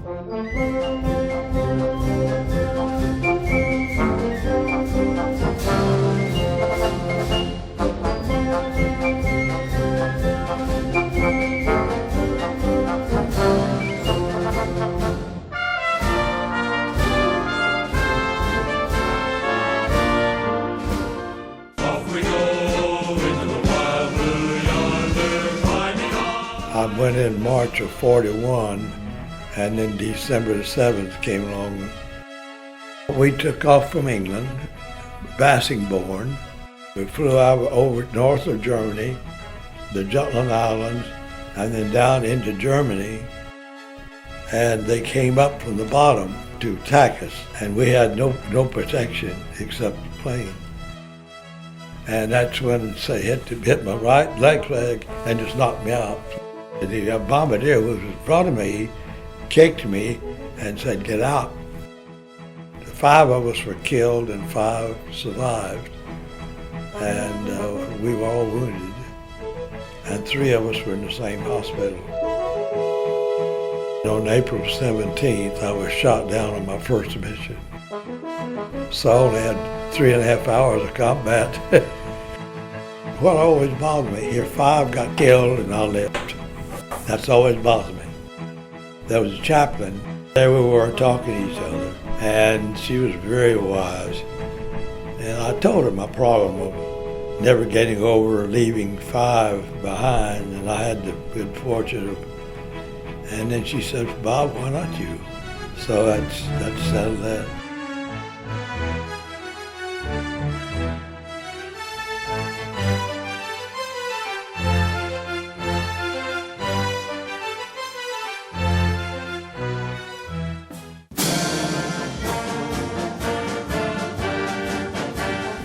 I went in March of '41, and then December the 7th came along. We took off from England, Bassingbourn. We flew out over north of Germany, the Jutland Islands, and then down into Germany. And they came up from the bottom to attack us, and we had no protection except the plane. And that's when they hit my right leg and just knocked me out. The bombardier who was in front of me kicked me and said, "Get out." 5 of us were killed and 5 survived. And we were all wounded. And 3 of us were in the same hospital. On April 17th, I was shot down on my first mission. So I only had 3.5 hours of combat. What always bothered me, here 5 got killed and I lived. That's always bothered me. There was a chaplain. There we were talking to each other, and she was very wise. And I told her my problem of never getting over leaving 5 behind, and I had the good fortune of, and then she said, "Bob, why not you?" So that settled that.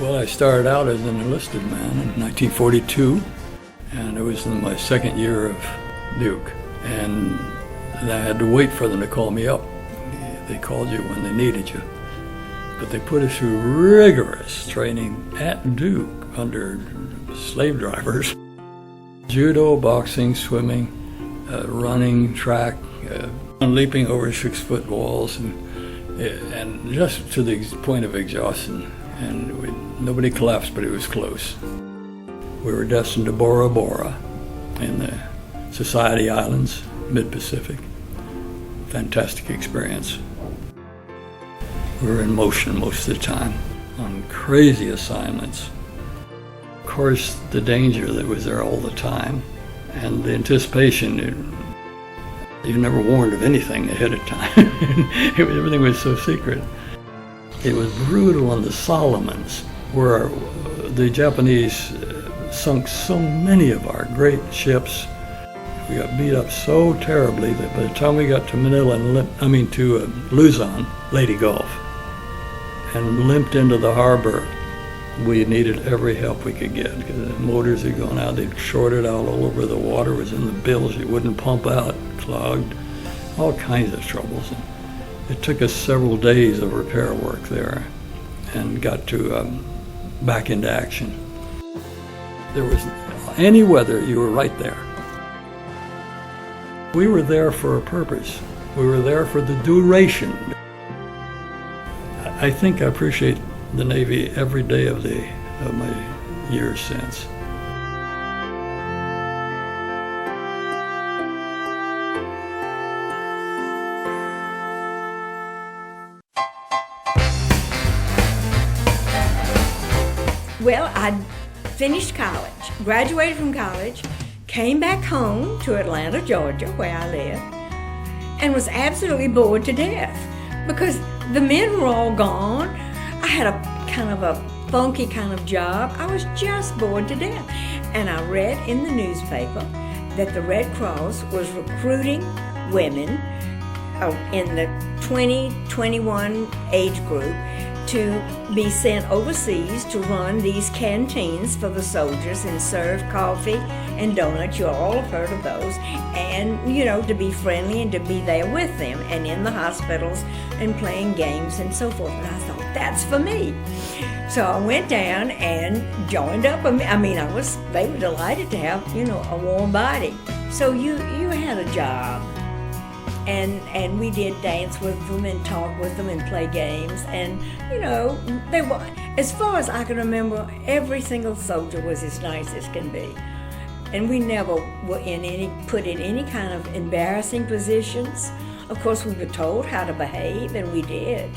Well, I started out as an enlisted man in 1942, and it was in my 2nd year of Duke. And I had to wait for them to call me up. They called you when they needed you. But they put us through rigorous training at Duke under slave drivers. Judo, boxing, swimming, running, track, leaping over 6-foot walls, and just to the point of exhaustion. And nobody collapsed, but it was close. We were destined to Bora Bora in the Society Islands, mid-Pacific. Fantastic experience. We were in motion most of the time on crazy assignments. Of course, the danger that was there all the time and the anticipation. You never warned of anything ahead of time. Everything was so secret. It was brutal on the Solomons, where the Japanese sunk so many of our great ships. We got beat up so terribly that by the time we got to to Luzon, Lady Gulf, and limped into the harbor, we needed every help we could get because the motors had gone out. They'd shorted out all over. The water was in the bilge. It wouldn't pump out, clogged, all kinds of troubles. It took us several days of repair work there and got to back into action. There was any weather, you were right there. We were there for a purpose. We were there for the duration. I think I appreciate the Navy every day of my years since. Well, I finished college, graduated from college, came back home to Atlanta, Georgia, where I live, and was absolutely bored to death because the men were all gone. I had a kind of a funky kind of job. I was just bored to death. And I read in the newspaper that the Red Cross was recruiting women in the 20-21 age group to be sent overseas to run these canteens for the soldiers and serve coffee and donuts. You all have heard of those. And, to be friendly and to be there with them and in the hospitals and playing games and so forth. And I thought, that's for me. So I went down and joined up. They were delighted to have, a warm body. So you had a job And we did dance with them and talk with them and play games. And, you know, they were, as far as I can remember, every single soldier was as nice as can be. And we never were put in any kind of embarrassing positions. Of course, we were told how to behave, and we did.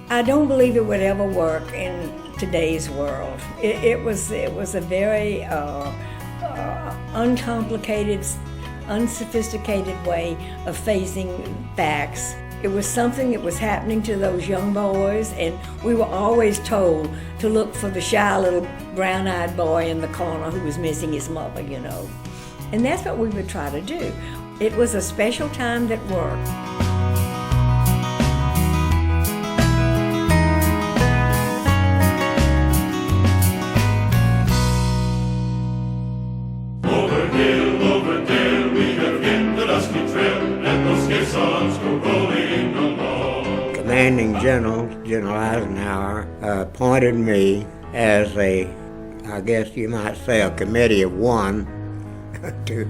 I don't believe it would ever work in today's world. It was a very uncomplicated, unsophisticated way of facing facts. It was something that was happening to those young boys, and we were always told to look for the shy little brown-eyed boy in the corner who was missing his mother, you know. And that's what we would try to do. It was a special time that worked. Commanding General Eisenhower, appointed me as I guess you might say, a committee of one to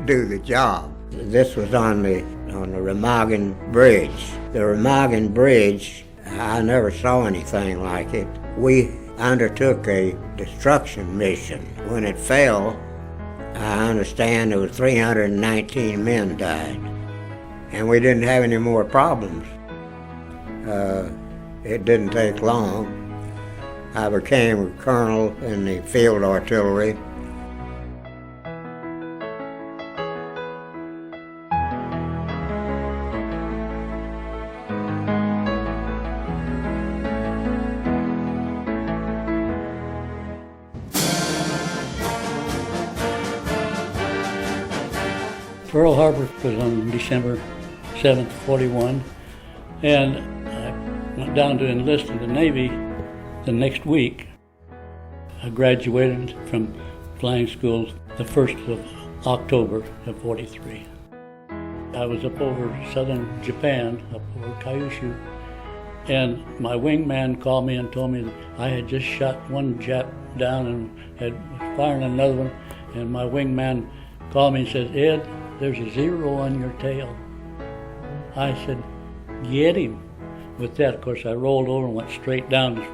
do the job. This was on the Remagen Bridge. The Remagen Bridge, I never saw anything like it. We undertook a destruction mission. When it fell, I understand there was 319 men died, and we didn't have any more problems. It didn't take long. I became a colonel in the field artillery. Pearl Harbor was on December 7th, 41, and I went down to enlist in the Navy the next week. I graduated from flying school the 1st of October of 43. I was up over southern Japan, up over Kyushu, and my wingman called me and told me that I had just shot one Jap down and was firing another one, and my wingman called me and says, "Ed, there's a 0 on your tail." I said, "Get him." With that, of course, I rolled over and went straight down.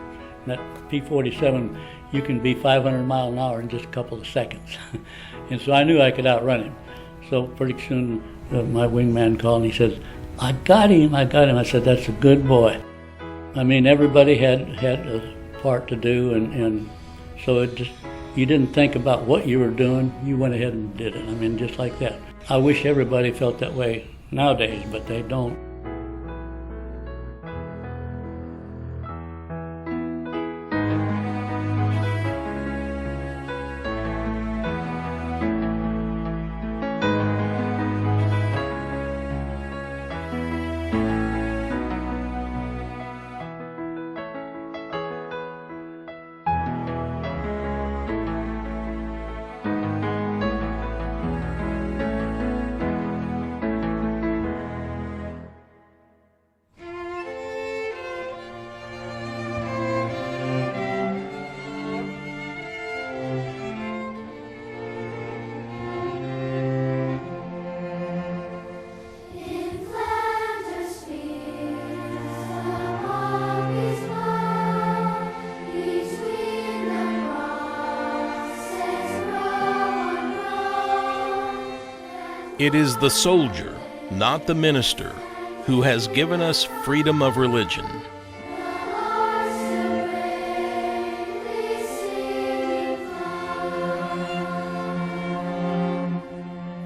That P-47, you can be 500 miles an hour in just a couple of seconds. And so I knew I could outrun him. So pretty soon, my wingman called and he says, I got him. I said, "That's a good boy." I mean, everybody had a part to do, and so it just, you didn't think about what you were doing. You went ahead and did it. I mean, just like that. I wish everybody felt that way nowadays, but they don't. It is the soldier, not the minister, who has given us freedom of religion.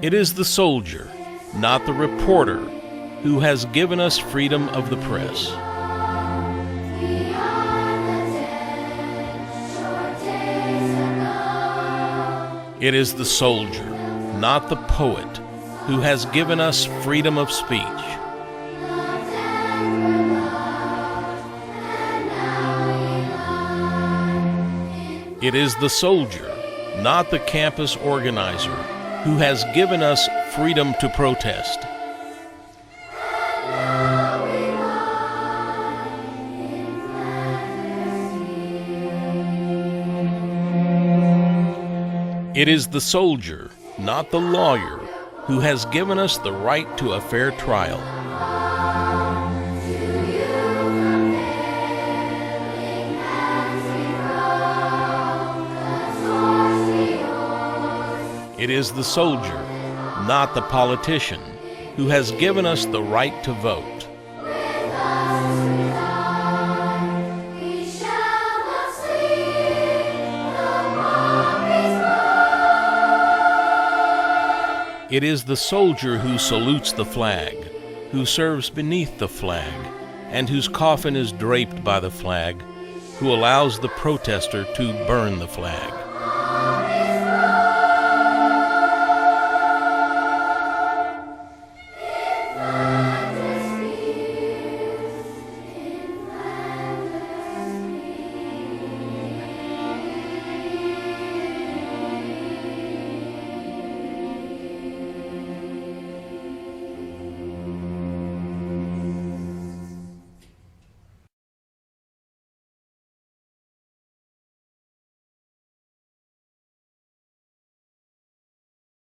It is the soldier, not the reporter, who has given us freedom of the press. It is the soldier, not the poet, who has given us freedom of speech. It is the soldier, not the campus organizer, who has given us freedom to protest. It is the soldier, not the lawyer, who has given us the right to a fair trial. It is the soldier, not the politician, who has given us the right to vote. It is the soldier who salutes the flag, who serves beneath the flag, and whose coffin is draped by the flag, who allows the protester to burn the flag.